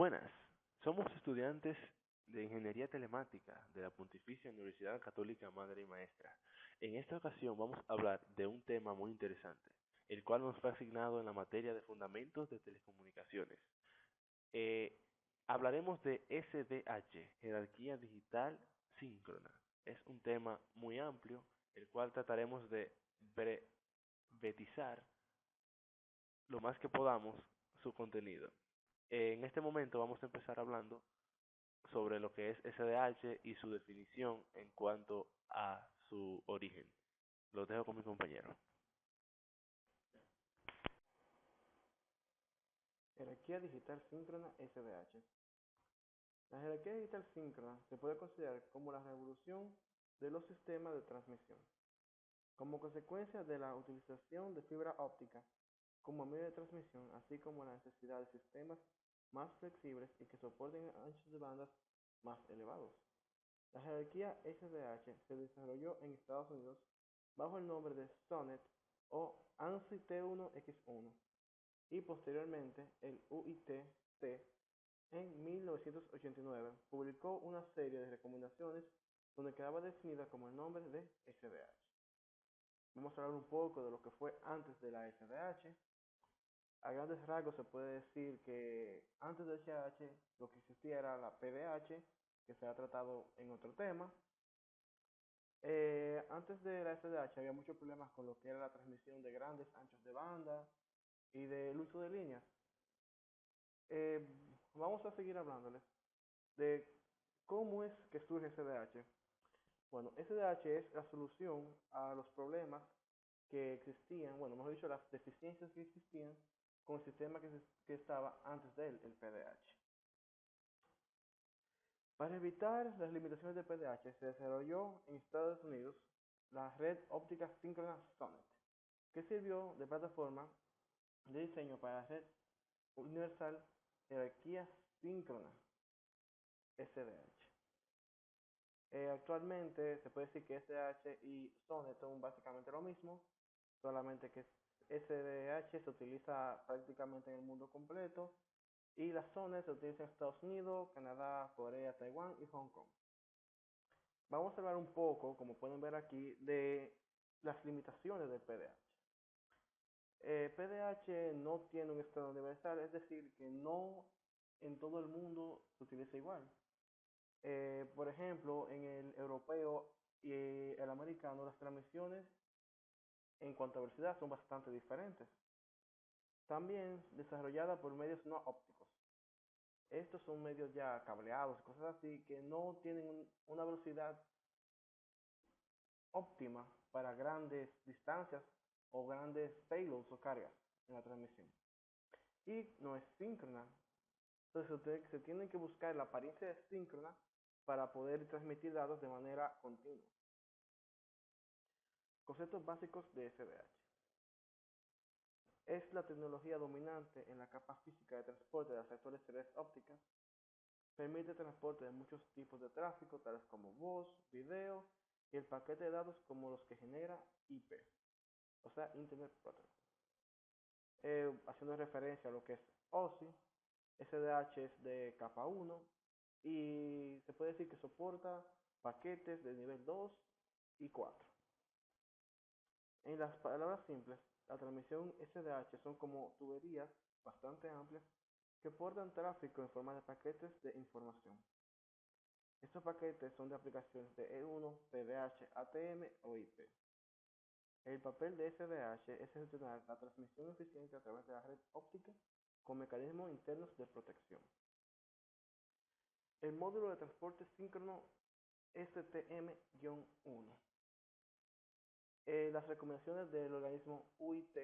Buenas, somos estudiantes de Ingeniería Telemática de la Pontificia Universidad Católica Madre y Maestra. En esta ocasión vamos a hablar de un tema muy interesante, el cual nos fue asignado en la materia de Fundamentos de Telecomunicaciones. Eh, Hablaremos de SDH, Jerarquía Digital Síncrona. Es un tema muy amplio, el cual trataremos de brevetizar lo más que podamos su contenido. En este momento vamos a empezar hablando sobre lo que es SDH y su definición en cuanto a su origen. Lo dejo con mi compañero. Jerarquía digital síncrona SDH. La jerarquía digital síncrona se puede considerar como la revolución de los sistemas de transmisión, como consecuencia de la utilización de fibra óptica como medio de transmisión, así como la necesidad de sistemas más flexibles y que soporten anchos de bandas más elevados. La jerarquía SDH se desarrolló en Estados Unidos bajo el nombre de SONET o ANSI T1X1 y posteriormente el UIT-T en 1989 publicó una serie de recomendaciones donde quedaba definida como el nombre de SDH. Vamos a hablar un poco de lo que fue antes de la SDH. A grandes rasgos se puede decir que antes de SDH lo que existía era la PDH, que se ha tratado en otro tema. Antes de la SDH había muchos problemas con lo que era la transmisión de grandes anchos de banda y del uso de líneas. Eh, Vamos a seguir hablándoles de cómo es que surge SDH. Bueno, SDH es la solución a los problemas que existían, bueno, mejor dicho, las deficiencias que existían con el sistema que estaba antes de él, el PDH. Para evitar las limitaciones del PDH, se desarrolló en Estados Unidos la red óptica síncrona SONET, que sirvió de plataforma de diseño para la red universal jerarquía síncrona SDH. Actualmente se puede decir que SDH y SONET son básicamente lo mismo, solamente que SDH se utiliza prácticamente en el mundo completo y la SONET se utiliza en Estados Unidos, Canadá, Corea, Taiwán y Hong Kong. Vamos a hablar un poco, como pueden ver aquí, de las limitaciones del PDH. PDH no tiene un estándar universal, es decir, que no en todo el mundo se utiliza igual. Por ejemplo, en el europeo y el americano, las transmisiones en cuanto a velocidad son bastante diferentes. También desarrollada por medios no ópticos. Estos son medios ya cableados y cosas así que no tienen una velocidad óptima para grandes distancias o grandes payloads o cargas en la transmisión. Y no es síncrona. Entonces se tiene que buscar la apariencia de síncrona para poder transmitir datos de manera continua. Conceptos básicos de SDH. Es la tecnología dominante en la capa física de transporte de las actuales redes ópticas. Permite el transporte de muchos tipos de tráfico, tales como voz, video y el paquete de datos como los que genera IP, o sea, Internet Protocol. Haciendo referencia a lo que es OSI, SDH es de capa 1 y se puede decir que soporta paquetes de nivel 2 y 4. En las palabras simples, la transmisión SDH son como tuberías bastante amplias que portan tráfico en forma de paquetes de información. Estos paquetes son de aplicaciones de E1, PDH, ATM o IP. El papel de SDH es gestionar la transmisión eficiente a través de la red óptica con mecanismos internos de protección. El módulo de transporte síncrono STM-1. Las recomendaciones del organismo UIT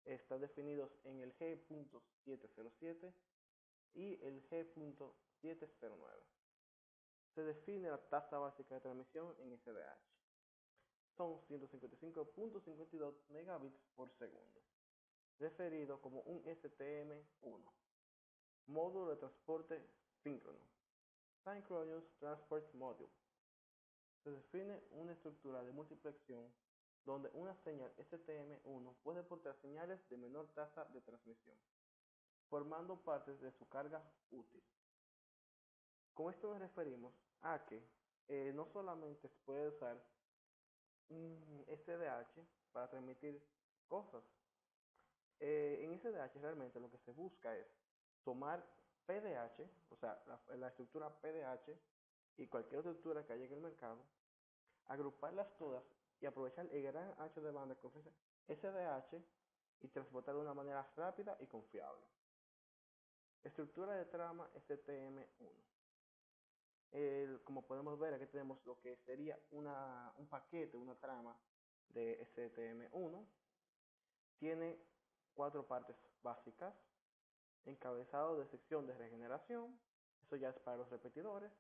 están definidos en el G.707 y el G.709. Se define la tasa básica de transmisión en SDH. Son 155.52 megabits por segundo, referido como un STM-1. Módulo de transporte síncrono. Synchronous Transport Module. Se define una estructura de multiplexión donde una señal STM-1 puede portar señales de menor tasa de transmisión. formando partes de su carga útil. Con esto nos referimos a que no solamente se puede usar un SDH para transmitir cosas. En SDH realmente lo que se busca es tomar PDH, o sea, la estructura PDH y cualquier otra estructura que haya en el mercado, agruparlas todas y aprovechar el gran ancho de banda que ofrece SDH y transportarlo de una manera rápida y confiable. Estructura de trama STM1. Como podemos ver, aquí tenemos lo que sería un paquete, una trama de STM1. Tiene 4 partes básicas: encabezado de sección de regeneración, eso ya es para los repetidores;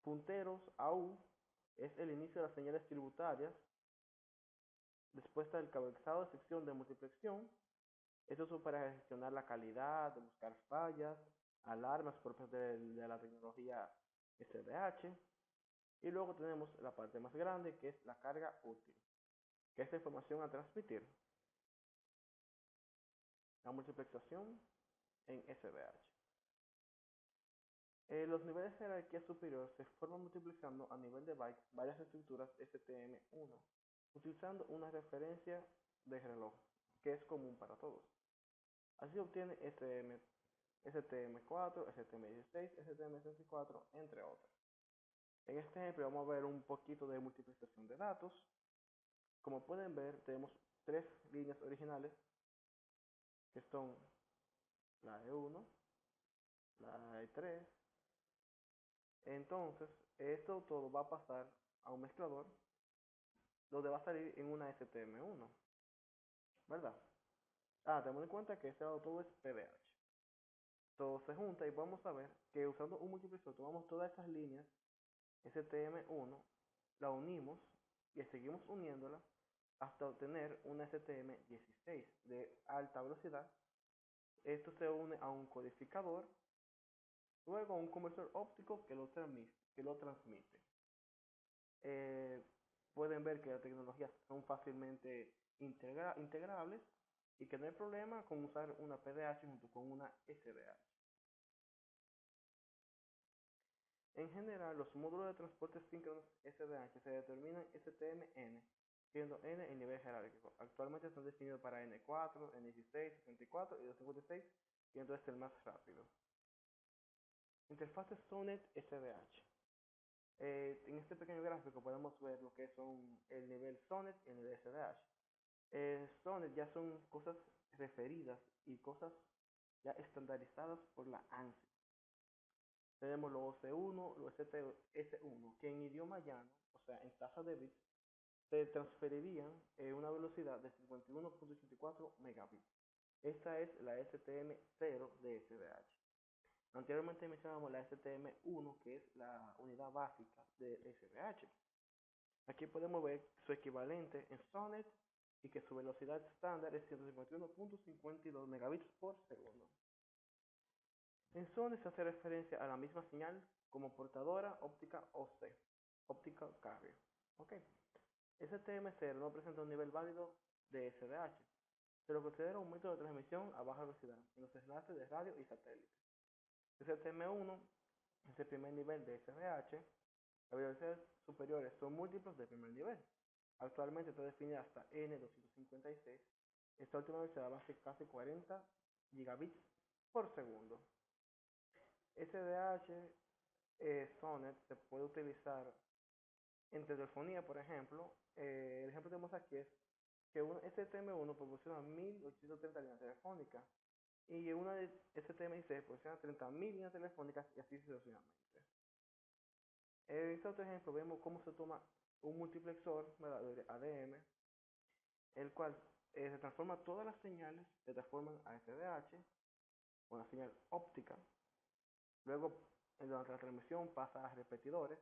punteros AU, es el inicio de las señales tributarias; después está el encabezado de sección de multiplexión, esto es para gestionar la calidad, de buscar fallas, alarmas propias de la tecnología SDH. Y luego tenemos la parte más grande, que es la carga útil, que es la información a transmitir, la multiplexación en SDH. Los niveles de jerarquía superior se forman multiplicando a nivel de bytes varias estructuras STM1, utilizando una referencia de reloj, que es común para todos. Así se obtiene STM4, STM16, STM64, entre otros. En este ejemplo vamos a ver un poquito de multiplicación de datos. Como pueden ver, tenemos 3 líneas originales, que son la E1, la E3. Entonces, esto todo va a pasar a un mezclador, donde va a salir en una STM1, ¿verdad? Tenemos en cuenta que ese lado todo es PDH. Todo se junta y vamos a ver que usando un multiplexor tomamos todas esas líneas STM1, la unimos y seguimos uniéndola hasta obtener una STM16 de alta velocidad. Esto se une a un codificador, luego a un conversor óptico que lo transmite. Eh, Pueden ver que las tecnologías son fácilmente integrables y que no hay problema con usar una PDH junto con una SDH. En general, los módulos de transporte síncronos SDH se determinan STMN, siendo N el nivel jerárquico. Actualmente están definidos para N4, N16, 64 y 256, siendo este el más rápido. Interfaces SONET SDH. En este pequeño gráfico podemos ver lo que son el nivel SONET y el nivel SDH. SONET ya son cosas referidas y cosas ya estandarizadas por la ANSI. Tenemos los OC1, los S1, que en idioma llano, o sea, en tasa de bits, se transferirían a una velocidad de 51.84 megabits. Esta es la STM0 de SDH. Anteriormente mencionábamos la STM1, que es la unidad básica de SDH. Aquí podemos ver su equivalente en SONET y que su velocidad estándar es 151.52 megabits por segundo. En SONET se hace referencia a la misma señal como portadora óptica OC, Optical Carrier. Okay. STM0 no presenta un nivel válido de SDH, se lo considera un método de transmisión a baja velocidad en los enlaces de radio y satélite. STM1 es el primer nivel de SDH. Las velocidades superiores son múltiplos del primer nivel. Actualmente está definida hasta N256. Esta última velocidad va a ser casi 40 gigabits por segundo. SDH SONET se puede utilizar en telefonía, por ejemplo. El ejemplo que tenemos aquí es que un STM1 proporciona 1830 líneas telefónicas y una de STM16 proporciona 30.000 líneas telefónicas y así sucesivamente. En este otro ejemplo vemos cómo se toma un multiplexor, ¿verdad?, de ADM, el cual se transforma todas las señales, se transforman a SDH, una señal óptica. Luego, durante la transmisión pasa a repetidores.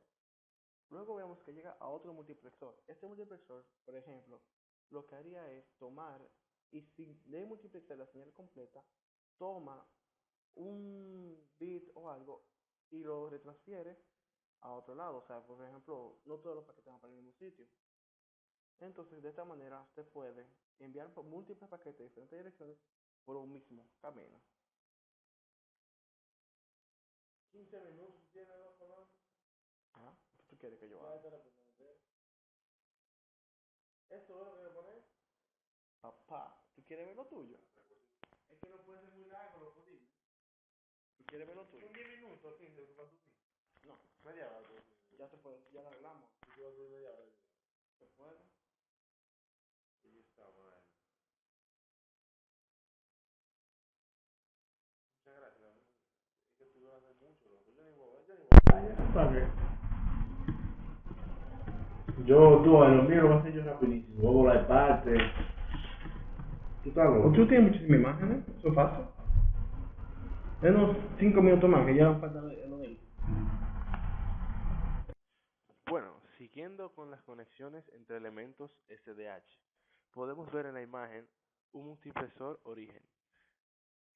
Luego vemos que llega a otro multiplexor. Este multiplexor, por ejemplo, lo que haría es tomar y sin multiplexar la señal completa, toma un bit o algo y lo retransfiere a otro lado. O sea, por ejemplo, no todos los paquetes van para el mismo sitio. Entonces, de esta manera, usted puede enviar múltiples paquetes de diferentes direcciones por un mismo camino. Ah, ¿qué tú quieres que yo haga? Papá, ¿tú quieres ver lo tuyo? ¿Tú quieres ver lo tuyo? No, ya se puede, ya lo hablamos. ¿Se puede? Tú, a lo mío lo voy a hacer yo rapidísimo. Voy a volar parte. Tú estás loco. Tú tienes muchísimas imágenes, eso es fácil. En unos 5 minutos más, que ya falta lo de él. Bueno, siguiendo con las conexiones entre elementos SDH, podemos ver en la imagen un multiplexor origen.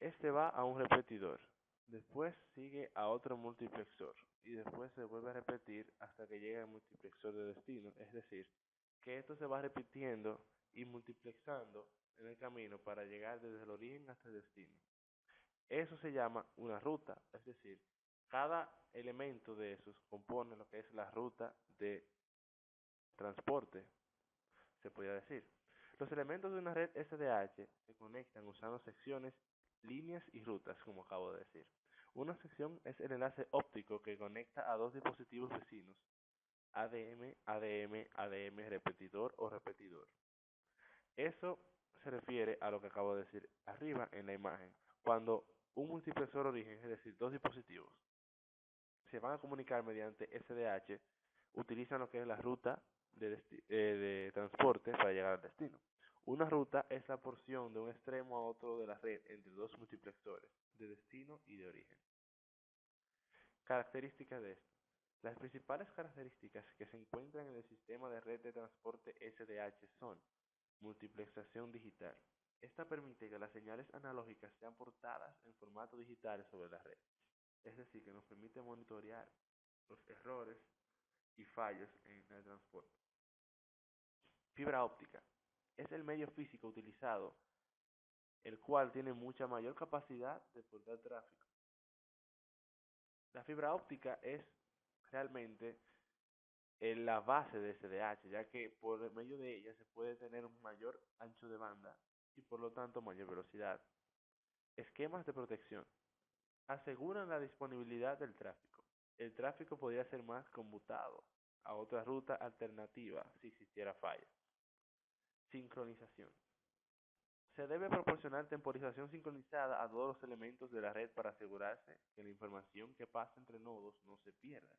Este va a un repetidor, después sigue a otro multiplexor y después se vuelve a repetir hasta que llegue al multiplexor de destino, es decir, que esto se va repitiendo y multiplexando en el camino para llegar desde el origen hasta el destino. Eso se llama una ruta, es decir, cada elemento de esos compone lo que es la ruta de transporte, se podría decir. Los elementos de una red SDH se conectan usando secciones, líneas y rutas, como acabo de decir. Una sección es el enlace óptico que conecta a dos dispositivos vecinos, ADM, ADM, ADM, repetidor o repetidor. Eso se refiere a lo que acabo de decir arriba en la imagen, cuando un multiplexor origen, es decir, dos dispositivos, se van a comunicar mediante SDH, utilizan lo que es la ruta de transporte para llegar al destino. Una ruta es la porción de un extremo a otro de la red entre dos multiplexores, de destino y de origen. Características de esto. Las principales características que se encuentran en el sistema de red de transporte SDH son multiplexación digital. Esta permite que las señales analógicas sean portadas en formato digital sobre la red. Es decir, que nos permite monitorear los errores y fallos en el transporte. Fibra óptica es el medio físico utilizado, el cual tiene mucha mayor capacidad de portar tráfico. La fibra óptica es realmente la base de SDH, ya que por medio de ella se puede tener un mayor ancho de banda y por lo tanto mayor velocidad. Esquemas de protección aseguran la disponibilidad del tráfico. El tráfico podría ser más conmutado a otra ruta alternativa si existiera falla. Sincronización. Se debe proporcionar temporización sincronizada a todos los elementos de la red para asegurarse que la información que pasa entre nodos no se pierda.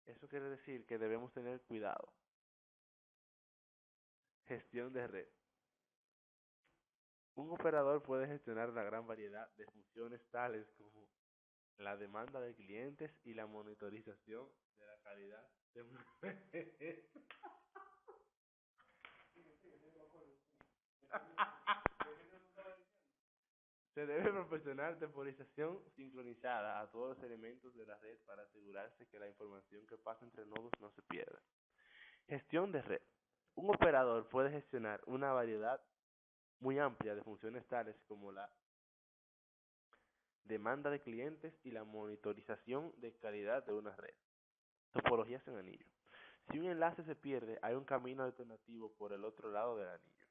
Eso quiere decir que debemos tener cuidado. Gestión de red. Un operador puede gestionar una gran variedad de funciones tales como la demanda de clientes y la monitorización de la calidad de una red. Se debe proporcionar temporización sincronizada a todos los elementos de la red para asegurarse que la información que pasa entre nodos no se pierda. Gestión de red. Un operador puede gestionar una variedad muy amplia de funciones tales como la demanda de clientes y la monitorización de calidad de una red. Topologías en anillo. Si un enlace se pierde, hay un camino alternativo por el otro lado del anillo.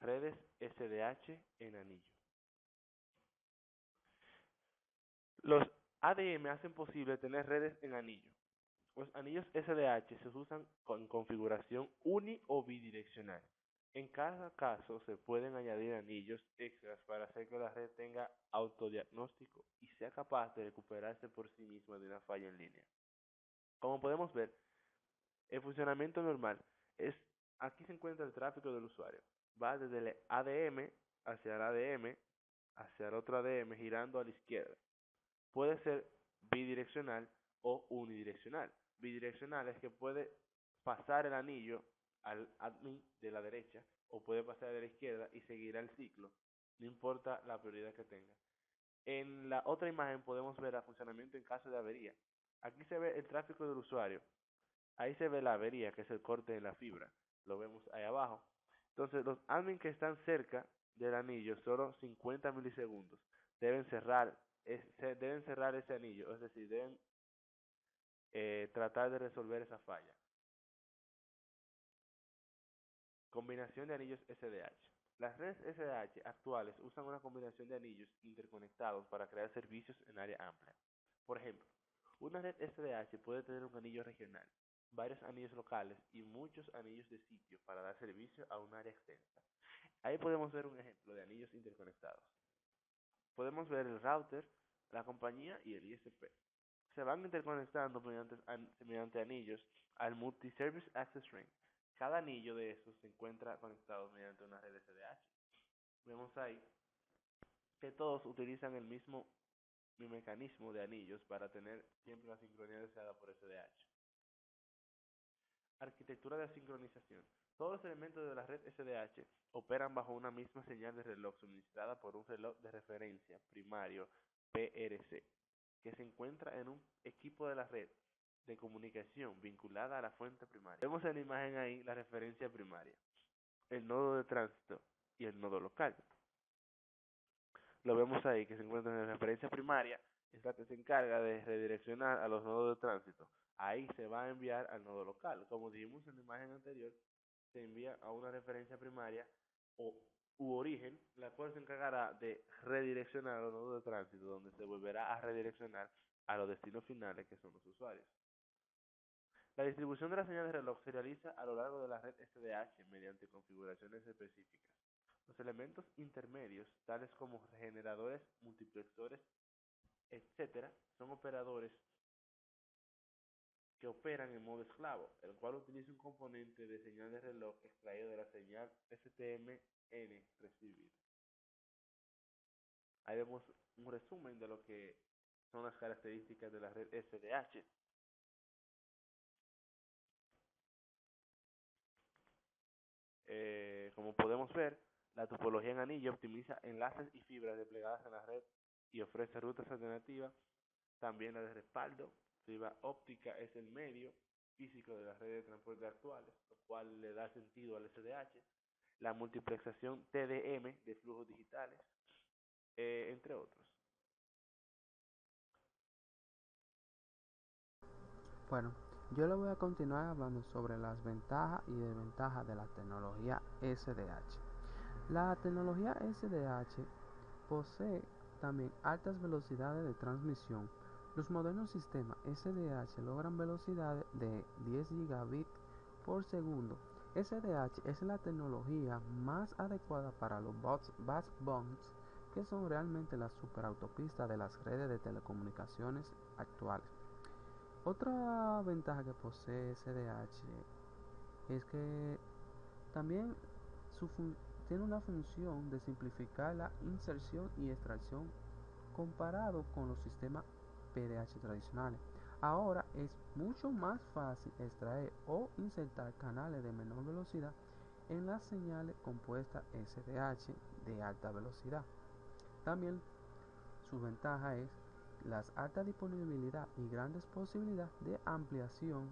Redes SDH en anillo. Los ADM hacen posible tener redes en anillo. Los anillos SDH se usan con configuración uni o bidireccional. En cada caso se pueden añadir anillos extras para hacer que la red tenga autodiagnóstico y sea capaz de recuperarse por sí misma de una falla en línea. Como podemos ver, el funcionamiento normal es, aquí se encuentra el tráfico del usuario. Va desde el ADM hacia el ADM, hacia el otro ADM, girando a la izquierda. Puede ser bidireccional o unidireccional. Bidireccional es que puede pasar el anillo al admin de la derecha o puede pasar de la izquierda y seguirá el ciclo, no importa la prioridad que tenga. En la otra imagen podemos ver el funcionamiento en caso de avería. Aquí se ve el tráfico del usuario. Ahí se ve la avería, que es el corte en la fibra. Lo vemos ahí abajo. Entonces, los admins que están cerca del anillo, solo 50 milisegundos. deben deben cerrar ese anillo, es decir, deben tratar de resolver esa falla. Combinación de anillos SDH. Las redes SDH actuales usan una combinación de anillos interconectados para crear servicios en área amplia. Por ejemplo, una red SDH puede tener un anillo regional, varios anillos locales y muchos anillos de sitio para dar servicio a un área extensa. Ahí podemos ver un ejemplo de anillos interconectados. Podemos ver el router, la compañía y el ISP. Se van interconectando mediante anillos al Multi-Service Access Ring. Cada anillo de estos se encuentra conectado mediante una red SDH. Vemos ahí que todos utilizan el mismo mecanismo de anillos para tener siempre la sincronía deseada por SDH. Arquitectura de sincronización. Todos los elementos de la red SDH operan bajo una misma señal de reloj suministrada por un reloj de referencia primario PRC, que se encuentra en un equipo de la red de comunicación vinculada a la fuente primaria. Vemos en la imagen ahí la referencia primaria, el nodo de tránsito y el nodo local. Lo vemos ahí que se encuentra en la referencia primaria, es la que se encarga de redireccionar a los nodos de tránsito. Ahí se va a enviar al nodo local. Como dijimos en la imagen anterior, se envía a una referencia primaria u origen, la cual se encargará de redireccionar a los nodos de tránsito, donde se volverá a redireccionar a los destinos finales, que son los usuarios. La distribución de la señal de reloj se realiza a lo largo de la red SDH mediante configuraciones específicas. Los elementos intermedios, tales como generadores, multiplexores, etc., son operadores que operan en modo esclavo, el cual utiliza un componente de señal de reloj extraído de la señal STMN recibida. Ahí vemos un resumen de lo que son las características de la red SDH. Como podemos ver, la topología en anillo optimiza enlaces y fibras desplegadas en la red y ofrece rutas alternativas. También la de respaldo, fibra óptica es el medio físico de las redes de transporte actuales, lo cual le da sentido al SDH. La multiplexación TDM de flujos digitales, entre otros. Bueno, yo le voy a continuar hablando sobre las ventajas y desventajas de la tecnología SDH. La tecnología SDH posee también altas velocidades de transmisión. Los modernos sistemas SDH logran velocidades de 10 gigabits por segundo. SDH es la tecnología más adecuada para los backbones, que son realmente las superautopistas de las redes de telecomunicaciones actuales. Otra ventaja que posee SDH es que también tiene una función de simplificar la inserción y extracción comparado con los sistemas PDH tradicionales. Ahora es mucho más fácil extraer o insertar canales de menor velocidad en las señales compuestas SDH de alta velocidad. También su ventaja es la alta disponibilidad y grandes posibilidades de ampliación.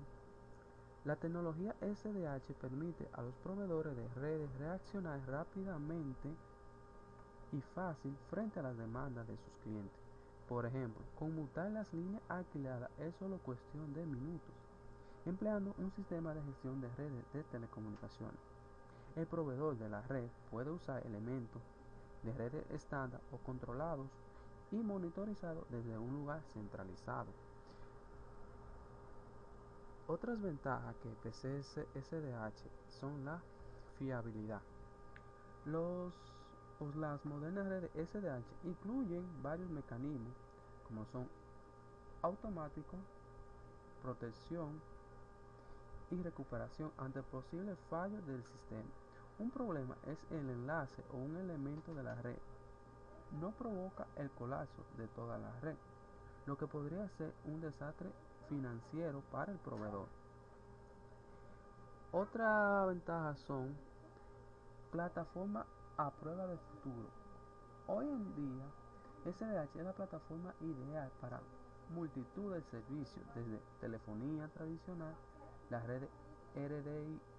La tecnología SDH permite a los proveedores de redes reaccionar rápidamente y fácil frente a las demandas de sus clientes. Por ejemplo, conmutar las líneas alquiladas es solo cuestión de minutos, empleando un sistema de gestión de redes de telecomunicaciones. El proveedor de la red puede usar elementos de redes estándar o controlados y monitorizados desde un lugar centralizado. Otras ventajas que posee SDH son la fiabilidad. Las modernas redes SDH incluyen varios mecanismos como son automático, protección y recuperación ante posibles fallos del sistema. Un problema es el enlace o un elemento de la red no provoca el colapso de toda la red, lo que podría ser un desastre financiero para el proveedor. Otra ventaja son plataforma a prueba de futuro. Hoy en día, SDH es la plataforma ideal para multitud de servicios, desde telefonía tradicional, las redes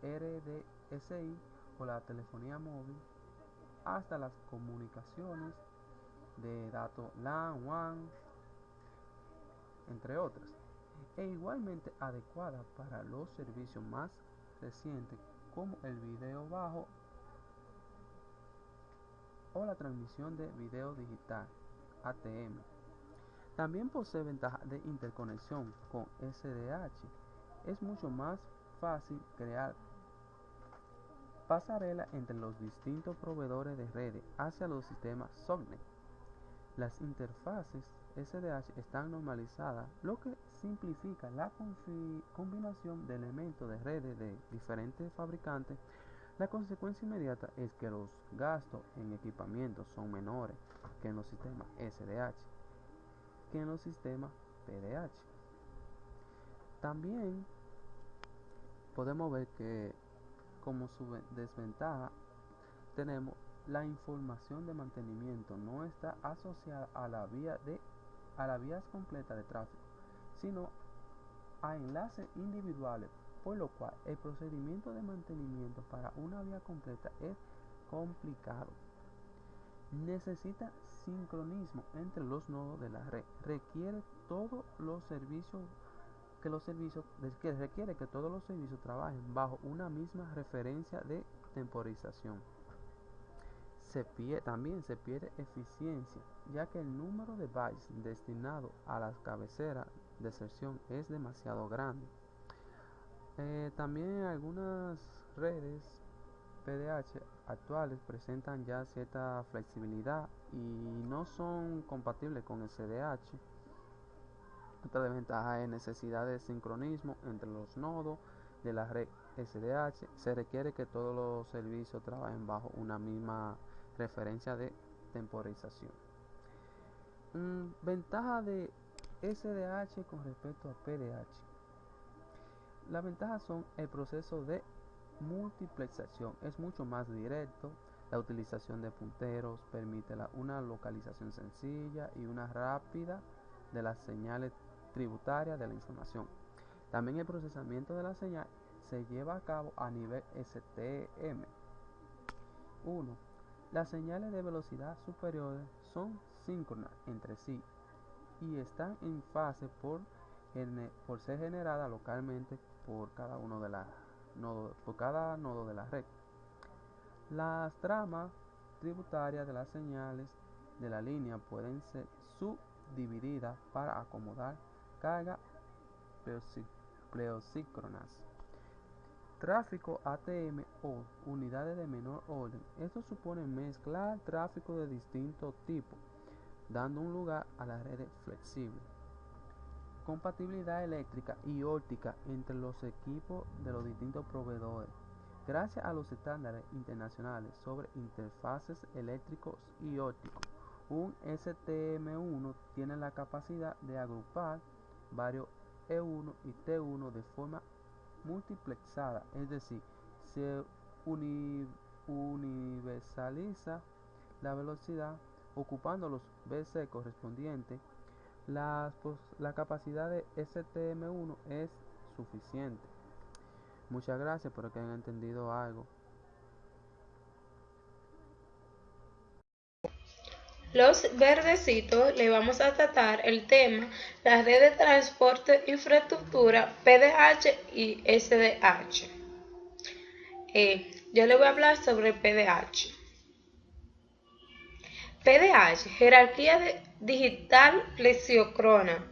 RDSI o la telefonía móvil, hasta las comunicaciones de datos LAN, WAN, entre otras, e igualmente adecuada para los servicios más recientes como el video bajo o la transmisión de video digital ATM. También posee ventajas de interconexión con SDH. Es mucho más fácil crear pasarela entre los distintos proveedores de redes hacia los sistemas SOCNET. Las interfaces SDH están normalizadas, lo que simplifica la combinación de elementos de redes de diferentes fabricantes. La consecuencia inmediata es que los gastos en equipamiento son menores que en los sistemas SDH que en los sistemas PDH. También podemos ver que como su desventaja tenemos la información de mantenimiento no está asociada a las vías completas de tráfico, sino a enlaces individuales, por lo cual el procedimiento de mantenimiento para una vía completa es complicado. Necesita sincronismo entre los nodos de la red. Requiere que todos los servicios trabajen bajo una misma referencia de temporización. También se pierde eficiencia, ya que el número de bytes destinado a las cabeceras de sección es demasiado grande. También algunas redes PDH actuales presentan ya cierta flexibilidad y no son compatibles con el SDH. Otra desventaja es necesidad de sincronismo entre los nodos de la red SDH. Se requiere que todos los servicios trabajen bajo una misma referencia de temporización. Ventaja de SDH con respecto a PDH. Las ventajas son el proceso de multiplexación, es mucho más directo. La utilización de punteros permite una localización sencilla y una rápida de las señales tributarias de la información. También el procesamiento de la señal se lleva a cabo a nivel STM. 1. Las señales de velocidad superiores son síncronas entre sí y están en fase por ser generadas localmente por cada nodo de la red. Las tramas tributarias de las señales de la línea pueden ser subdivididas para acomodar cargas pleosíncronas, tráfico ATM o unidades de menor orden. Esto supone mezclar tráfico de distintos tipos, dando un lugar a las redes flexibles. Compatibilidad eléctrica y óptica entre los equipos de los distintos proveedores. Gracias a los estándares internacionales sobre interfaces eléctricos y ópticos, un STM1 tiene la capacidad de agrupar varios E1 y T1 de forma multiplexada, es decir, se universaliza la velocidad ocupando los BC correspondientes. La capacidad de STM1 es suficiente. Muchas gracias, espero que hayan entendido algo. Los verdecitos le vamos a tratar el tema, la red de transporte, infraestructura, PDH y SDH. Yo le voy a hablar sobre PDH. PDH, jerarquía digital plesiocrona.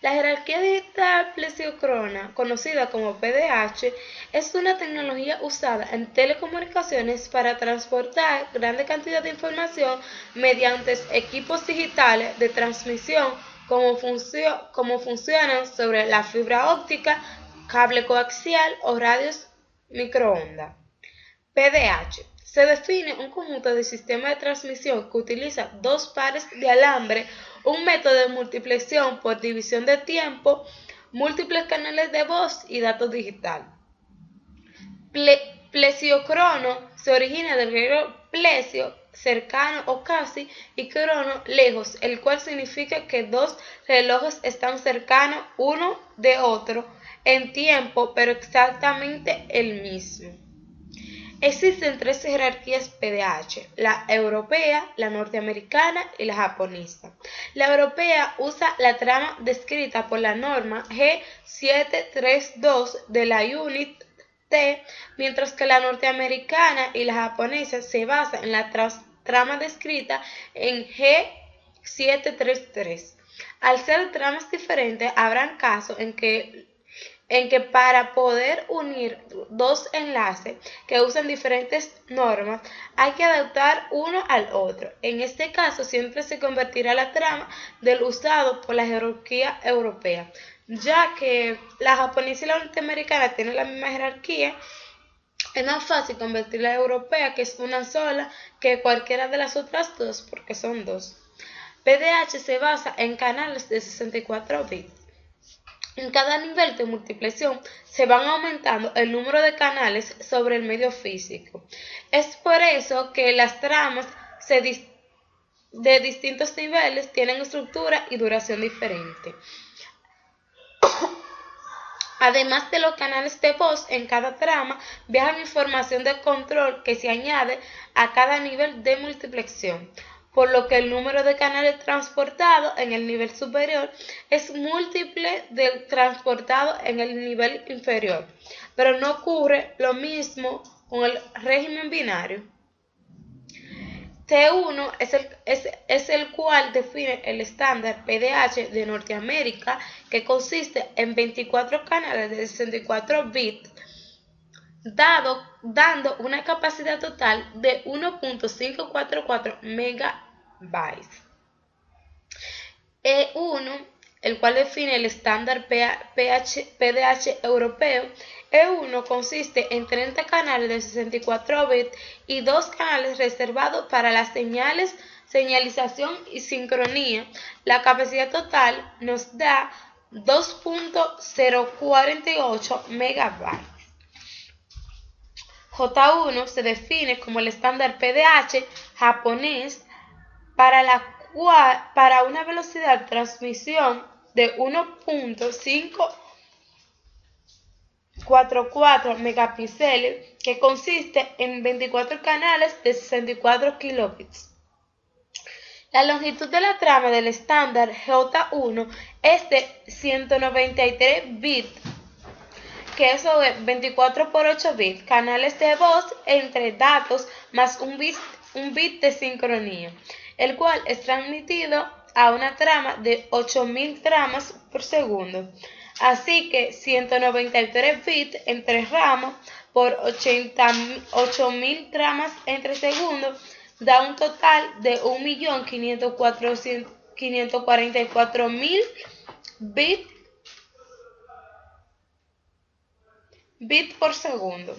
La jerarquía digital plesiocrona, conocida como PDH, es una tecnología usada en telecomunicaciones para transportar grandes cantidades de información mediante equipos digitales de transmisión como funcionan sobre la fibra óptica, cable coaxial o radios microondas. PDH se define un conjunto de sistemas de transmisión que utiliza dos pares de alambre, un método de multiplicación por división de tiempo, múltiples canales de voz y datos digital. Plesiocrono se origina del griego plesio, cercano o casi, y crono, lejos, el cual significa que dos relojes están cercanos uno de otro en tiempo, pero exactamente el mismo. Existen tres jerarquías PDH, la europea, la norteamericana y la japonesa. La europea usa la trama descrita por la norma G732 de la Unit T, mientras que la norteamericana y la japonesa se basan en la trama descrita en G733. Al ser tramas diferentes, habrán casos en que para poder unir dos enlaces que usan diferentes normas, hay que adaptar uno al otro. En este caso, siempre se convertirá la trama del usado por la jerarquía europea, ya que la japonesa y la norteamericana tienen la misma jerarquía. Es más fácil convertir la europea, que es una sola, que cualquiera de las otras dos, porque son dos. PDH se basa en canales de 64 bits. En cada nivel de multiplicación se van aumentando el número de canales sobre el medio físico. Es por eso que las tramas de distintos niveles tienen estructura y duración diferente. Además de los canales de voz, en cada trama viaja información de control que se añade a cada nivel de multiplicación, por lo que el número de canales transportados en el nivel superior es múltiple del transportado en el nivel inferior, pero no ocurre lo mismo con el régimen binario. T1 es el cual define el estándar PDH de Norteamérica, que consiste en 24 canales de 64 bits, dando una capacidad total de 1.544 megabytes. E1, el cual define el estándar PDH europeo. E1 consiste en 30 canales de 64 bits y 2 canales reservados para las señalización y sincronía. La capacidad total nos da 2.048 megabytes. J1 se define como el estándar PDH japonés para una velocidad de transmisión de 1.544 megapíxeles, que consiste en 24 canales de 64 kilobits. La longitud de la trama del estándar J1 es de 193 bits, que eso es 24 por 8 bits, canales de voz entre datos más un bit de sincronía, el cual es transmitido a una trama de 8000 tramas por segundo. Así que 193 bits entre ramas por 8000 tramas entre segundos da un total de 1.544.000 bits por segundo,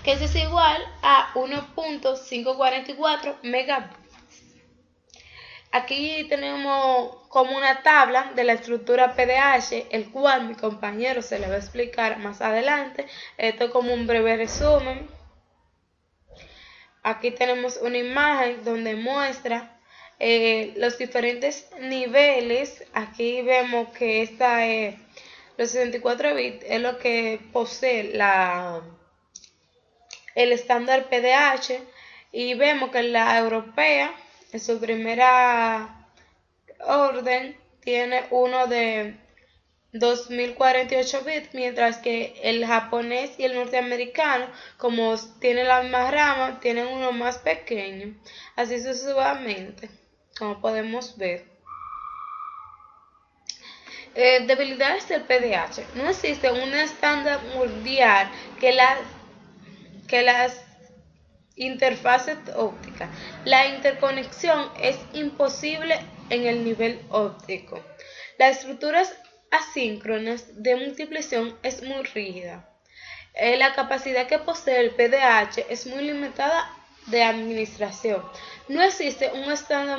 que eso es igual a 1.544 megabits. Aquí tenemos como una tabla de la estructura PDH, el cual mi compañero se le va a explicar más adelante. Esto es como un breve resumen. Aquí tenemos una imagen donde muestra los diferentes niveles. Aquí vemos que esta es los 64 bits, es lo que posee el estándar PDH, y vemos que la europea en su primera orden tiene uno de 2048 bits, mientras que el japonés y el norteamericano, como tienen la misma rama, tienen uno más pequeño, así sucesivamente, como podemos ver. Debilidades del PDH. No existe un estándar mundial que las interfaces ópticas. La interconexión es imposible en el nivel óptico. Las estructuras asíncronas de multiplicación es muy rígida. La capacidad que posee el PDH es muy limitada de administración. No existe un estándar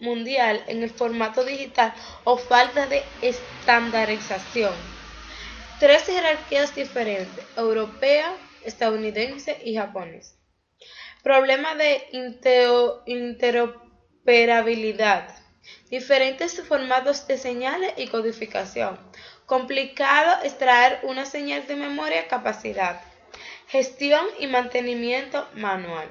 mundial en el formato digital o falta de estandarización. Tres jerarquías diferentes: europea, estadounidense y japonesa. Problema de interoperabilidad. Diferentes formatos de señales y codificación. Complicado extraer una señal de memoria capacidad. gestión y mantenimiento manual.